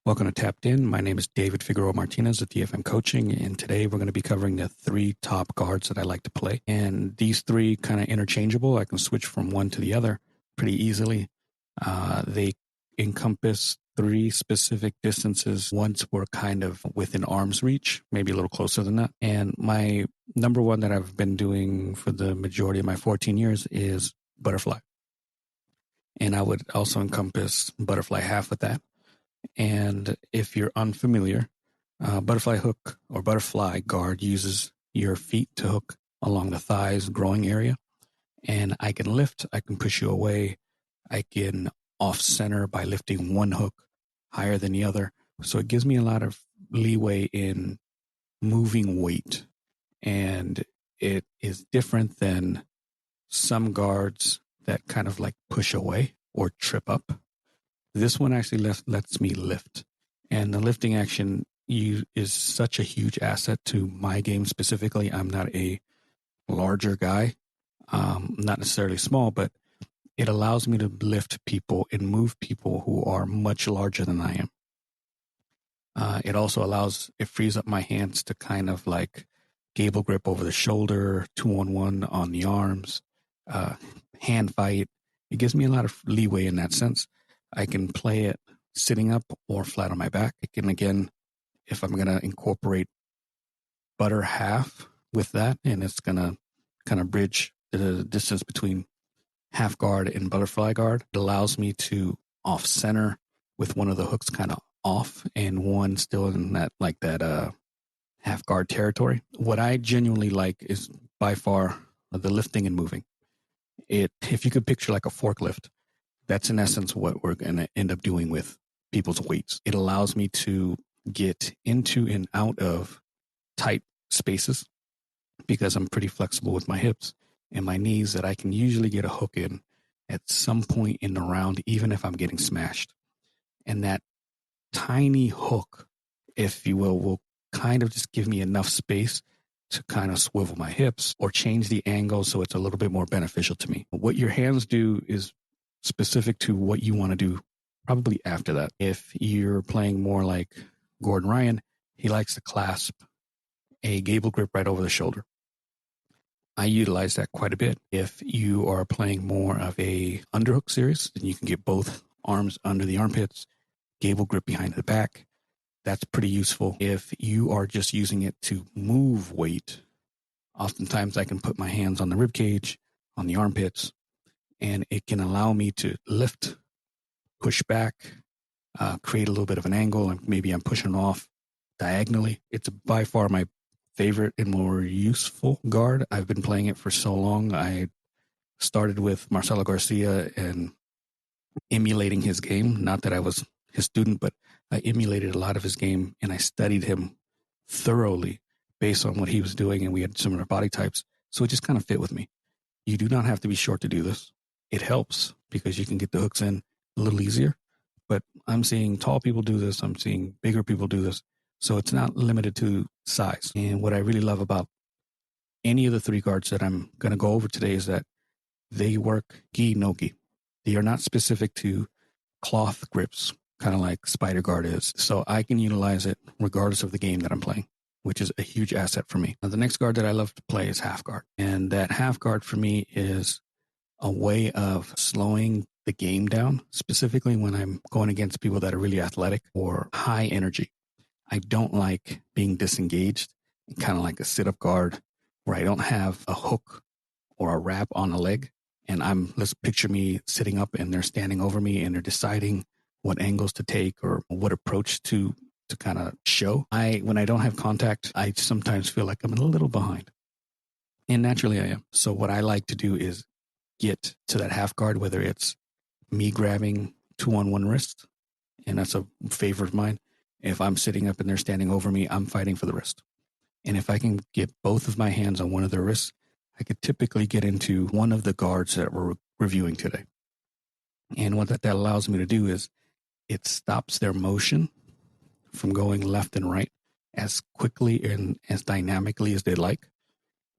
Welcome to Tapped In. My name is David Figueroa-Martinez at DFM Coaching, and today we're going to be covering the three top guards that I like to play. And these three kind of interchangeable. I can switch from one to the other pretty easily. They encompass three specific distances. Once we're kind of within arm's reach, maybe a little closer than that. And my number one that I've been doing for the majority of my 14 years is butterfly. And I would also encompass butterfly half with that. And if you're unfamiliar, butterfly hook or butterfly guard uses your feet to hook along the thighs growing area. And I can lift, I can push you away. I can off center by lifting one hook higher than the other. So it gives me a lot of leeway in moving weight. And it is different than some guards that kind of like push away or trip up. This one actually lets me lift. And the lifting action is such a huge asset to my game specifically. I'm not a larger guy, not necessarily small, but it allows me to lift people and move people who are much larger than I am. It frees up my hands to kind of like gable grip over the shoulder, 2-on-1 on the arms, hand fight. It gives me a lot of leeway in that sense. I can play it sitting up or flat on my back. I can, again, if I'm going to incorporate butter half with that, and it's going to kind of bridge the distance between half guard and butterfly guard, it allows me to off center with one of the hooks kind of off and one still in that half guard territory. What I genuinely like is by far the lifting and moving. If you could picture like a forklift, that's in essence what we're going to end up doing with people's weights. It allows me to get into and out of tight spaces because I'm pretty flexible with my hips and my knees that I can usually get a hook in at some point in the round, even if I'm getting smashed. And that tiny hook, if you will kind of just give me enough space to kind of swivel my hips or change the angle so it's a little bit more beneficial to me. What your hands do is specific to what you want to do probably after that. If you're playing more like Gordon Ryan, he likes to clasp a gable grip right over the shoulder. I utilize that quite a bit. If you are playing more of a underhook series, then you can get both arms under the armpits, gable grip behind the back. That's pretty useful. If you are just using it to move weight, oftentimes I can put my hands on the rib cage, on the armpits, and it can allow me to lift, push back, create a little bit of an angle, and maybe I'm pushing off diagonally. It's by far my favorite and more useful guard. I've been playing it for so long. I started with Marcelo Garcia and emulating his game. Not that I was his student, but I emulated a lot of his game, and I studied him thoroughly based on what he was doing, and we had similar body types. So it just kind of fit with me. You do not have to be short to do this. It helps because you can get the hooks in a little easier, but I'm seeing tall people do this. I'm seeing bigger people do this. So it's not limited to size. And what I really love about any of the three guards that I'm going to go over today is that they work gi no gi. They are not specific to cloth grips, kind of like Spider Guard is. So I can utilize it regardless of the game that I'm playing, which is a huge asset for me. Now, the next guard that I love to play is half guard. And that half guard for me is a way of slowing the game down, specifically when I'm going against people that are really athletic or high energy. I don't like being disengaged, kind of like a sit-up guard where I don't have a hook or a wrap on a leg. And let's picture me sitting up and they're standing over me and they're deciding what angles to take or what approach to kind of show. When I don't have contact, I sometimes feel like I'm a little behind. And naturally I am. So what I like to do is get to that half guard, whether it's me grabbing 2-on-1 wrist, and that's a favorite of mine. If I'm sitting up and they're standing over me, I'm fighting for the wrist. And if I can get both of my hands on one of their wrists, I could typically get into one of the guards that we're reviewing today. And what that allows me to do is it stops their motion from going left and right as quickly and as dynamically as they like.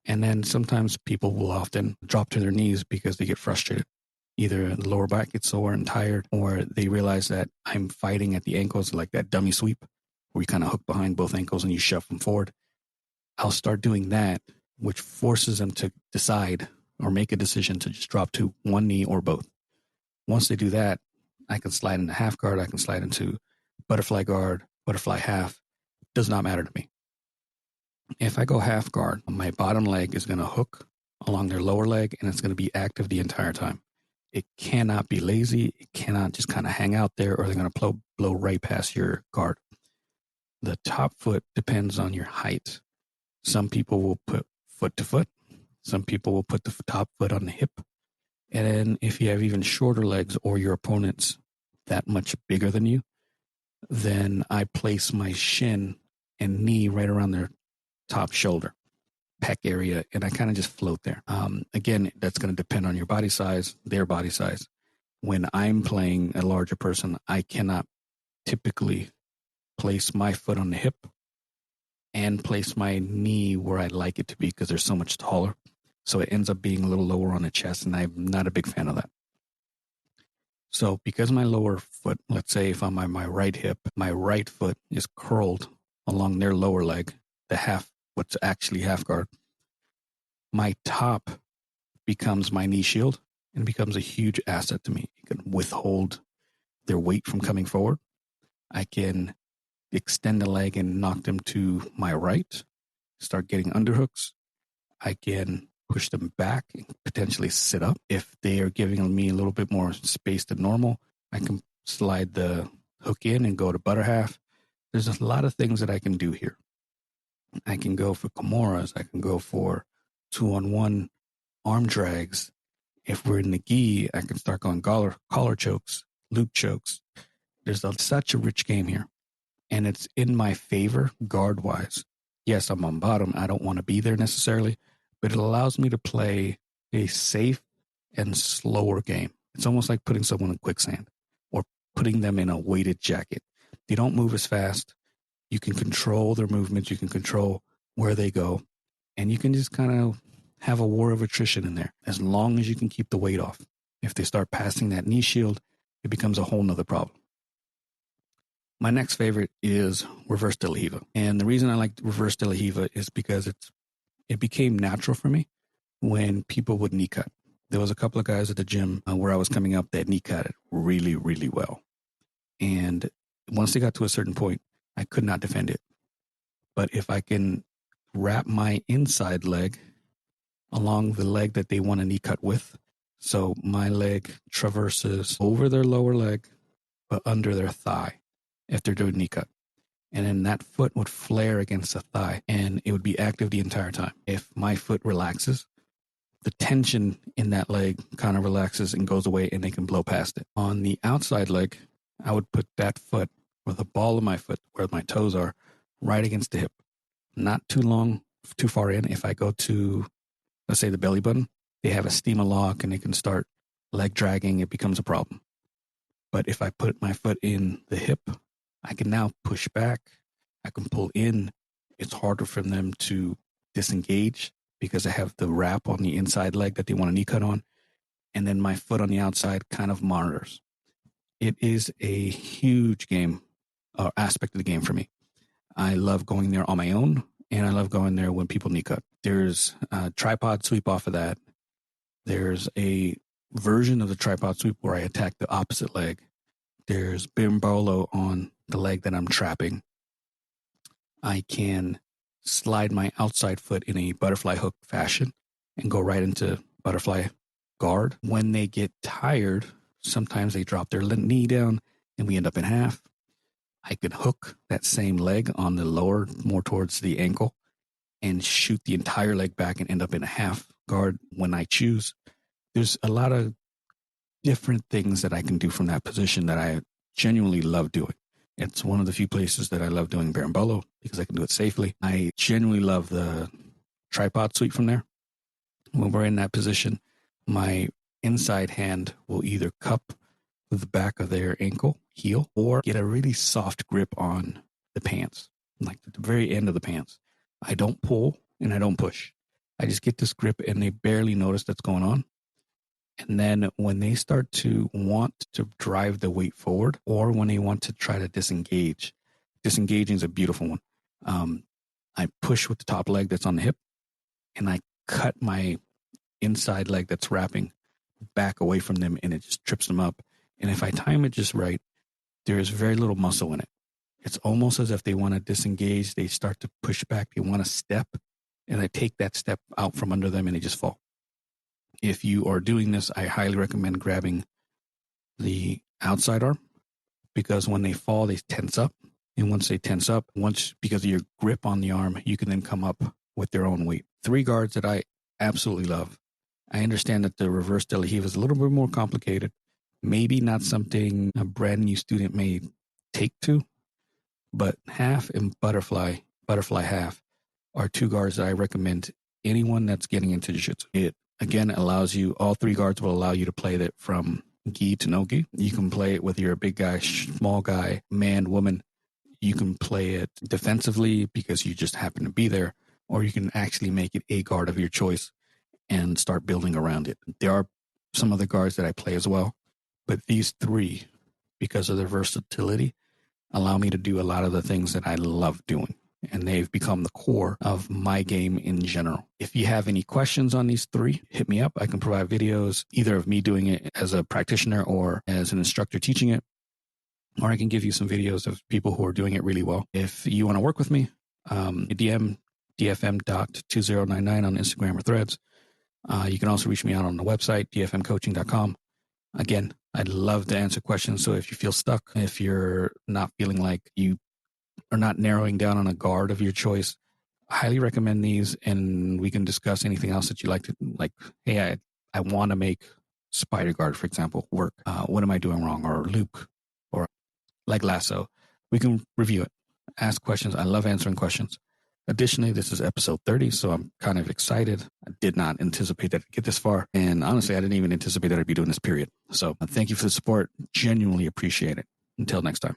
And then sometimes people will often drop to their knees because they get frustrated. Either the lower back gets sore and tired, or they realize that I'm fighting at the ankles, like that dummy sweep, where you kind of hook behind both ankles and you shove them forward. I'll start doing that, which forces them to decide or make a decision to just drop to one knee or both. Once they do that, I can slide into half guard. I can slide into butterfly guard, butterfly half. Does not matter to me. If I go half guard, my bottom leg is going to hook along their lower leg, and it's going to be active the entire time. It cannot be lazy. It cannot just kind of hang out there, or they're going to blow right past your guard. The top foot depends on your height. Some people will put foot to foot. Some people will put the top foot on the hip. And then if you have even shorter legs or your opponent's that much bigger than you, then I place my shin and knee right around their top shoulder, pec area, and I kind of just float there. Again, that's going to depend on your body size, their body size. When I'm playing a larger person, I cannot typically place my foot on the hip and place my knee where I'd like it to be because they're so much taller. So it ends up being a little lower on the chest, and I'm not a big fan of that. So because my lower foot, let's say if I'm on my right hip, my right foot is curled along their lower leg, what's actually half guard, my top becomes my knee shield and becomes a huge asset to me. It can withhold their weight from coming forward. I can extend the leg and knock them to my right, start getting underhooks. I can push them back and potentially sit up. If they are giving me a little bit more space than normal, I can slide the hook in and go to butter half. There's a lot of things that I can do here. I can go for kimuras. I can go for 2-on-1 arm drags. If we're in the gi, I can start going collar chokes, loop chokes. There's such a rich game here, and it's in my favor guard-wise. Yes, I'm on bottom. I don't want to be there necessarily, but it allows me to play a safe and slower game. It's almost like putting someone in quicksand or putting them in a weighted jacket. They don't move as fast. You can control their movements. You can control where they go, and you can just kind of have a war of attrition in there as long as you can keep the weight off. If they start passing that knee shield, it becomes a whole nother problem. My next favorite is reverse de la Riva. And the reason I like reverse de la Riva is because it became natural for me when people would knee cut. There was a couple of guys at the gym where I was coming up that knee cut it really, really well. And once they got to a certain point, I could not defend it. But if I can wrap my inside leg along the leg that they want to knee cut with, so my leg traverses over their lower leg, but under their thigh if they're doing knee cut. And then that foot would flare against the thigh and it would be active the entire time. If my foot relaxes, the tension in that leg kind of relaxes and goes away and they can blow past it. On the outside leg, I would put that foot or the ball of my foot where my toes are right against the hip. Not too long, too far in. If I go to, let's say, the belly button, they have a steamer lock and they can start leg dragging. It becomes a problem. But if I put my foot in the hip, I can now push back. I can pull in. It's harder for them to disengage because I have the wrap on the inside leg that they want to knee cut on. And then my foot on the outside kind of monitors. It is a huge game or aspect of the game for me. I love going there on my own, and I love going there when people knee cut. There's a tripod sweep off of that. There's a version of the tripod sweep where I attack the opposite leg. There's bimbolo on the leg that I'm trapping. I can slide my outside foot in a butterfly hook fashion and go right into butterfly guard. When they get tired, sometimes they drop their knee down and we end up in half. I could hook that same leg on the lower, more towards the ankle, and shoot the entire leg back and end up in a half guard when I choose. There's a lot of different things that I can do from that position that I genuinely love doing. It's one of the few places that I love doing berimbolo because I can do it safely. I genuinely love the tripod sweep from there. When we're in that position, my inside hand will either cup the back of their ankle, heel, or get a really soft grip on the pants, like the very end of the pants. I don't pull and I don't push. I just get this grip and they barely notice that's going on. And then when they start to want to drive the weight forward, or when they want to try to disengage, disengaging is a beautiful one. I push with the top leg that's on the hip, and I cut my inside leg that's wrapping back away from them, and it just trips them up. And if I time it just right, there is very little muscle in it. It's almost as if they want to disengage. They start to push back. They want to step, and I take that step out from under them, and they just fall. If you are doing this, I highly recommend grabbing the outside arm, because when they fall, they tense up. And once they tense up, because of your grip on the arm, you can then come up with their own weight. 3 guards that I absolutely love. I understand that the reverse de la Riva is a little bit more complicated. Maybe not something a brand new student may take to, but half and butterfly half are 2 guards that I recommend anyone that's getting into jiu-jitsu. It, again, allows you, all 3 guards will allow you to play that from gi to no gi. You can play it whether you're a big guy, small guy, man, woman. You can play it defensively because you just happen to be there, or you can actually make it a guard of your choice and start building around it. There are some other guards that I play as well, but these 3, because of their versatility, allow me to do a lot of the things that I love doing. And they've become the core of my game in general. If you have any questions on these 3, hit me up. I can provide videos either of me doing it as a practitioner or as an instructor teaching it, or I can give you some videos of people who are doing it really well. If you want to work with me, DM dfm.2099 on Instagram or Threads. You can also reach me out on the website, dfmcoaching.com. Again, I'd love to answer questions. So if you feel stuck, if you're not feeling like you are not narrowing down on a guard of your choice, I highly recommend these, and we can discuss anything else that you like to, like, hey, I want to make spider guard, for example, work. What am I doing wrong? Or loop, or like lasso. We can review it, ask questions. I love answering questions. Additionally, this is episode 30, so I'm kind of excited. I did not anticipate that I'd get this far. And honestly, I didn't even anticipate that I'd be doing this, period. So thank you for the support. Genuinely appreciate it. Until next time.